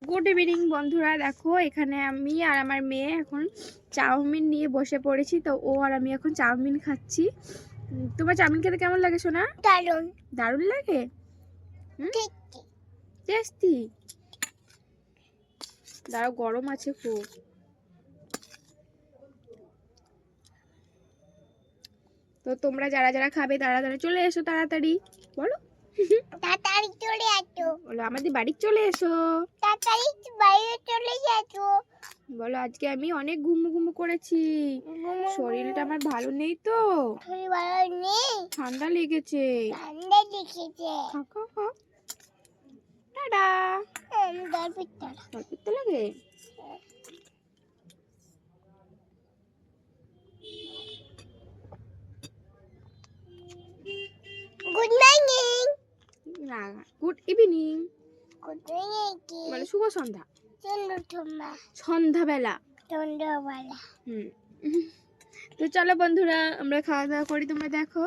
Good evening বন্ধুরা, দেখো এখানে আমি আর আমার মেয়ে এখন চাউমিন নিয়ে বসে পড়েছি। তো ও আর আমি এখন চাউমিন খাচ্ছি। তোমার চাউমিন খেতে কেমন লাগে সোনা? দারুন দারুণ লাগে। টেস্টি। দাঁড়াও, গরম আছে খুব। তো তোমরা যারা যারা খাবে তারা তারা চলে এসো তাড়াতাড়ি। বলো তাড়াতাড়ি চলে আসো, বলো আমাদের বাড়ি চলে এসো। তাড়াতাড়ি বাইরে চলে যাচ্ছো। বলো আজকে আমি অনেক ঘুমু ঘুমু করেছি, শরীরটা আমার ভালো নেই তো, শরীর ভালো নেই, ঠান্ডা লেগেছে। ঠান্ডা লেগেছে। খা খা খা। টাটা। দর পিঠা পিত্তে লাগে। গুড মর্নিং, না, গুড ইভিনিং। গুড মর্নিং কি বলে শুভ সন্ধ্যা। চলো তোমরা সন্ধ্যাবেলা। সন্ধ্যাবেলা। তো চলো বন্ধুরা, আমরা খাওয়া দাওয়া করি, তোমরা দেখো।